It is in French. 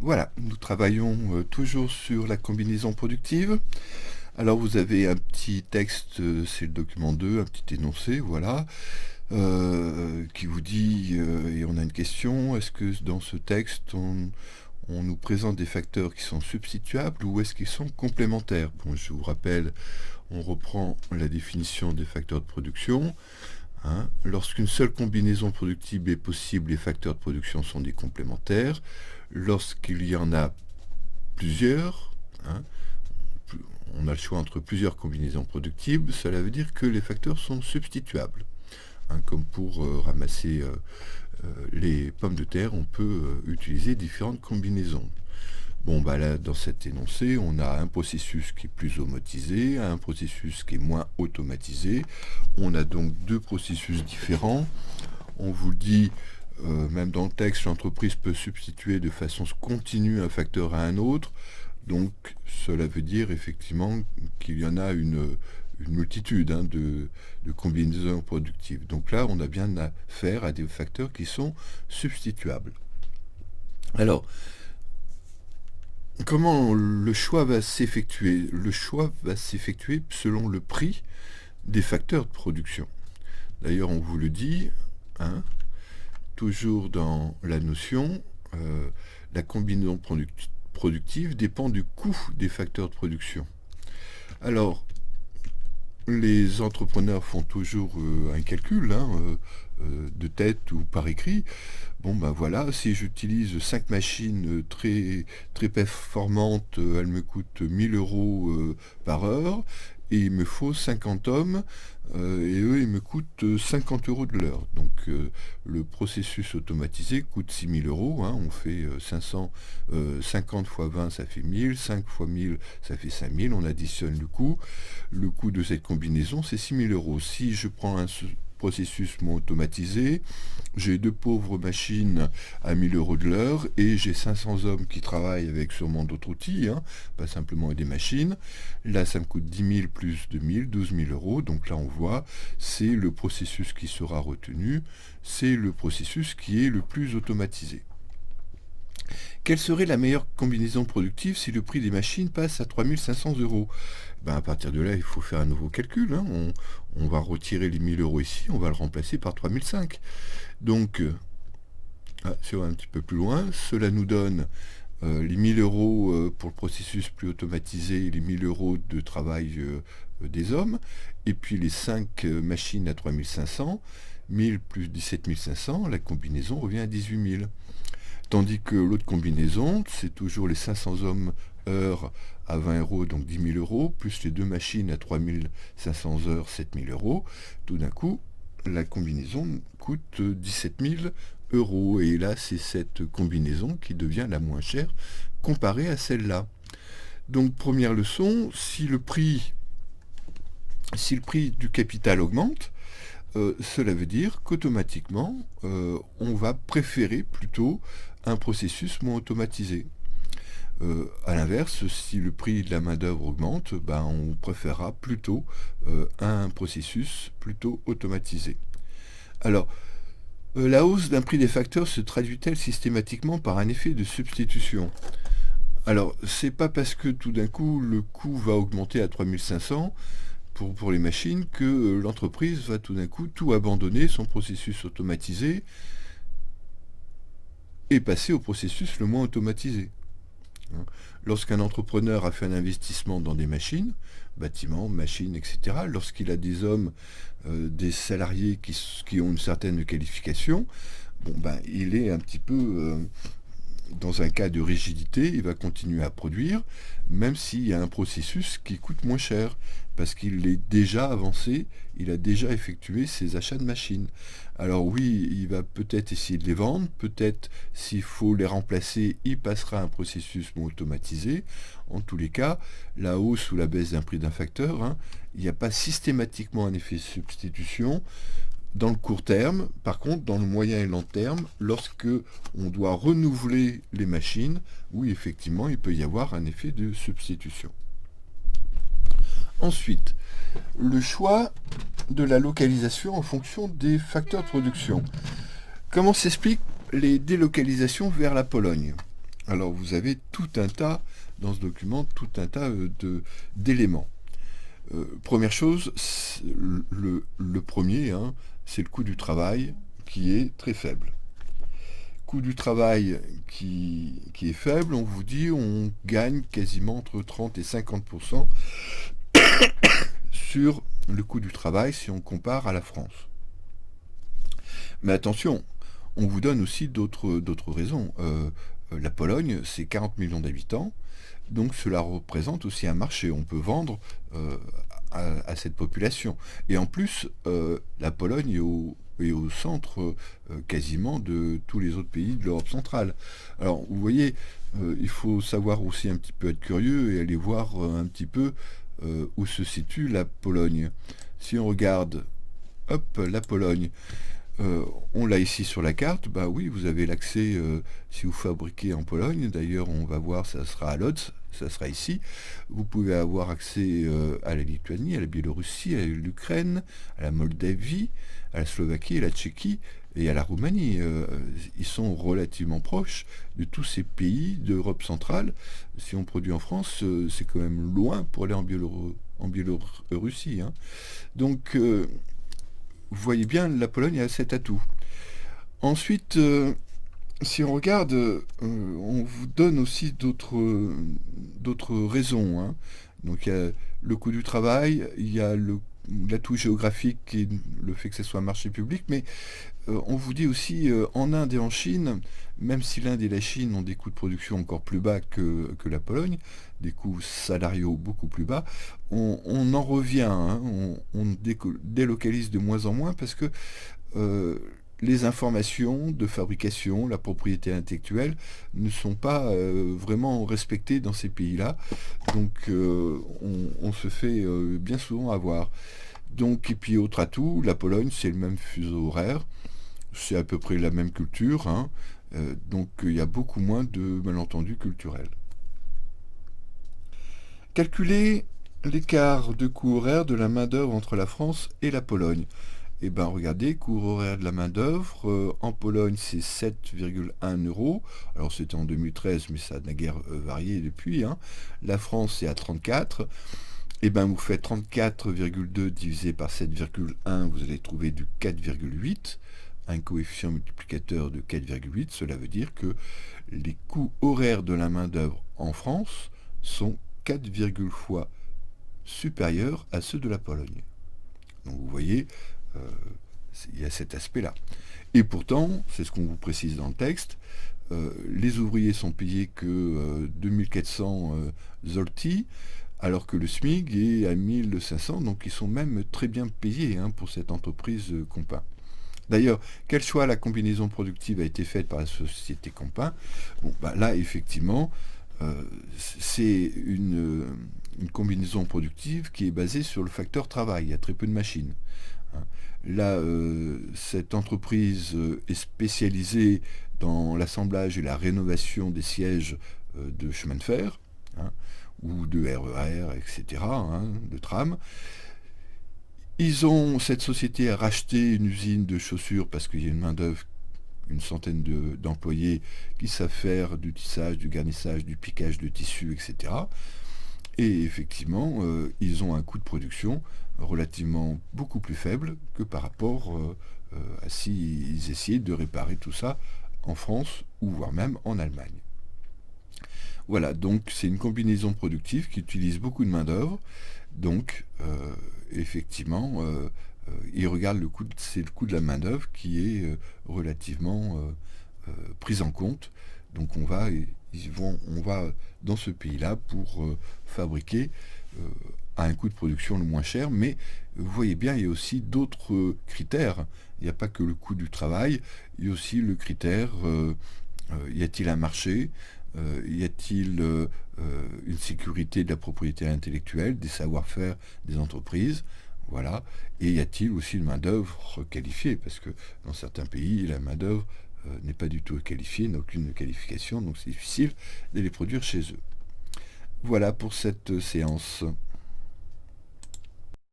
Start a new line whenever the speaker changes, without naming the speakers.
Voilà, nous travaillons toujours sur la combinaison productive. Alors vous avez un petit texte, c'est le document 2, un petit énoncé, voilà, qui vous dit, et on a une question, est-ce que dans ce texte on nous présente des facteurs qui sont substituables ou est-ce qu'ils sont complémentaires? Bon, je vous rappelle, on reprend la définition des facteurs de production. Hein. Lorsqu'une seule combinaison productive est possible, les facteurs de production sont des complémentaires. Lorsqu'il y en a plusieurs, hein, on a le choix entre plusieurs combinaisons productibles, cela veut dire que les facteurs sont substituables. Hein, comme pour ramasser les pommes de terre, on peut utiliser différentes combinaisons. Bon, bah là, dans cet énoncé, on a un processus qui est plus automatisé, un processus qui est moins automatisé. On a donc deux processus différents. On vous le dit, même dans le texte, l'entreprise peut substituer de façon continue un facteur à un autre. Donc, cela veut dire effectivement qu'il y en a une multitude de combinaisons productives. Donc là, on a bien affaire à des facteurs qui sont substituables. Alors, comment le choix va s'effectuer? Le choix va s'effectuer selon le prix des facteurs de production. D'ailleurs, on vous le dit, hein, toujours dans la notion, la combinaison productive dépend du coût des facteurs de production. Alors, les entrepreneurs font toujours un calcul, de tête ou par écrit. Bon ben voilà, si j'utilise 5 machines très, très performantes, elles me coûtent 1000 euros par heure, et il me faut 50 hommes, et eux ils me coûtent 50 euros de l'heure. Donc le processus automatisé coûte 6000 euros, hein, on fait 50 fois 20 ça fait 1000, 5 fois 1000 ça fait 5000, on additionne le coût. Le coût de cette combinaison c'est 6000 euros. Si je prends un processus moins automatisé, j'ai deux pauvres machines à 1000 euros de l'heure et j'ai 500 hommes qui travaillent avec sûrement d'autres outils, hein, pas simplement des machines. Là, ça me coûte 10 000 plus 2000, 12 000 euros. Donc là, on voit, c'est le processus qui sera retenu, c'est le processus qui est le plus automatisé. Quelle serait la meilleure combinaison productive si le prix des machines passe à 3500 euros? Ben, à partir de là, il faut faire un nouveau calcul. Hein. On va retirer les 1000 euros ici, on va le remplacer par 3005. Donc, si on va un petit peu plus loin, cela nous donne les 1000 euros pour le processus plus automatisé, les 1000 euros de travail des hommes, et puis les 5 machines à 3500, 1000 plus 17 500, la combinaison revient à 18 000. Tandis que l'autre combinaison, c'est toujours les 500 hommes heures à 20 euros, donc 10 000 euros, plus les deux machines à 3500 heures, 7 000 euros. Tout d'un coup, la combinaison coûte 17 000 euros. Et là, c'est cette combinaison qui devient la moins chère comparée à celle-là. Donc, première leçon, si le prix du capital augmente, cela veut dire qu'automatiquement, on va préférer plutôt un processus moins automatisé. À l'inverse, si le prix de la main-d'œuvre augmente, ben, on préférera plutôt un processus plutôt automatisé. Alors, la hausse d'un prix des facteurs se traduit-elle systématiquement par un effet de substitution? Alors, c'est pas parce que tout d'un coup le coût va augmenter à 3500 pour les machines que l'entreprise va tout d'un coup tout abandonner, son processus automatisé, et passer au processus le moins automatisé. Lorsqu'un entrepreneur a fait un investissement dans des machines, bâtiments, machines, etc., lorsqu'il a des hommes, des salariés qui ont une certaine qualification, bon, ben, il est un petit peu dans un cas de rigidité, il va continuer à produire, même s'il y a un processus qui coûte moins cher, parce qu'il est déjà avancé, il a déjà effectué ses achats de machines. Alors oui, il va peut-être essayer de les vendre, peut-être s'il faut les remplacer, il passera à un processus moins automatisé. En tous les cas, la hausse ou la baisse d'un prix d'un facteur, hein, il n'y a pas systématiquement un effet de substitution. Dans le court terme, par contre, dans le moyen et long terme, lorsque on doit renouveler les machines, oui, effectivement, il peut y avoir un effet de substitution. Ensuite, le choix de la localisation en fonction des facteurs de production. Comment s'expliquent les délocalisations vers la Pologne? Alors vous avez tout un tas, dans ce document, tout un tas d'éléments. Première chose, le premier, hein, c'est le coût du travail qui est très faible. Coût du travail qui est faible, on vous dit on gagne quasiment entre 30 et 50% sur le coût du travail si on compare à la France. Mais attention, on vous donne aussi d'autres raisons. La Pologne, c'est 40 millions d'habitants, donc cela représente aussi un marché. On peut vendre à cette population. Et en plus, la Pologne est au centre quasiment de tous les autres pays de l'Europe centrale. Alors, vous voyez, il faut savoir aussi un petit peu être curieux et aller voir un petit peu où se situe la Pologne. Si on regarde, hop, la Pologne, on l'a ici sur la carte, bah oui, vous avez l'accès si vous fabriquez en Pologne, d'ailleurs on va voir, ça sera à Lodz, ça sera ici, vous pouvez avoir accès à la Lituanie, à la Biélorussie, à l'Ukraine, à la Moldavie, à la Slovaquie, à la Tchéquie et à la Roumanie. Ils sont relativement proches de tous ces pays d'Europe centrale. Si on produit en France, c'est quand même loin pour aller en Biélorussie, hein. Donc vous voyez bien, la Pologne a cet atout. Ensuite, si on regarde, on vous donne aussi d'autres raisons, hein. Donc il y a le coût du travail, il y a l'atout géographique et le fait que ce soit un marché public, mais on vous dit aussi en Inde et en Chine, même si l'Inde et la Chine ont des coûts de production encore plus bas que la Pologne, des coûts salariaux beaucoup plus bas, on en revient, hein, on délocalise de moins en moins parce que euh, les informations de fabrication, la propriété intellectuelle ne sont pas vraiment respectées dans ces pays-là. Donc on se fait bien souvent avoir. Donc, et puis autre atout, la Pologne, c'est le même fuseau horaire, c'est à peu près la même culture, hein, donc il y a beaucoup moins de malentendus culturels. Calculer l'écart de coût horaire de la main-d'œuvre entre la France et la Pologne. Eh bien, regardez, coût horaire de la main-d'œuvre, en Pologne, c'est 7,1 euros. Alors, c'était en 2013, mais ça n'a guère varié depuis, hein. La France, c'est à 34. Eh bien, vous faites 34,2 divisé par 7,1, vous allez trouver du 4,8, un coefficient multiplicateur de 4,8. Cela veut dire que les coûts horaires de la main-d'œuvre en France sont 4, fois supérieurs à ceux de la Pologne. Donc vous voyez, euh, il y a cet aspect-là. Et pourtant, c'est ce qu'on vous précise dans le texte, les ouvriers sont payés que 2400 zloty, alors que le SMIC est à 1500, donc ils sont même très bien payés, hein, pour cette entreprise Compin. D'ailleurs, quelle soit la combinaison productive a été faite par la société Compin, bon, bah, là, effectivement, c'est une combinaison productive qui est basée sur le facteur travail. Il y a très peu de machines, hein. Là, cette entreprise est spécialisée dans l'assemblage et la rénovation des sièges de chemin de fer, hein, ou de RER, etc., hein, de tram. Cette société a racheté une usine de chaussures parce qu'il y a une main-d'œuvre, une centaine d'employés qui savent faire du tissage, du garnissage, du piquage de tissus, etc. Et effectivement, ils ont un coût de production relativement beaucoup plus faible que par rapport à s'ils essayaient de réparer tout ça en France ou voire même en Allemagne. Voilà, donc c'est une combinaison productive qui utilise beaucoup de main-d'œuvre. Donc, effectivement, ils regardent c'est le coût de la main-d'œuvre qui est relativement pris en compte. Donc, on va dans ce pays-là pour fabriquer à un coût de production le moins cher. Mais vous voyez bien, il y a aussi d'autres critères. Il n'y a pas que le coût du travail, il y a aussi le critère y a-t-il un marché, y a-t-il une sécurité de la propriété intellectuelle, des savoir-faire des entreprises, voilà, et y a-t-il aussi une main-d'œuvre qualifiée, parce que dans certains pays, la main-d'œuvre n'est pas du tout qualifiée, n'a aucune qualification, donc c'est difficile de les produire chez eux. Voilà pour cette séance.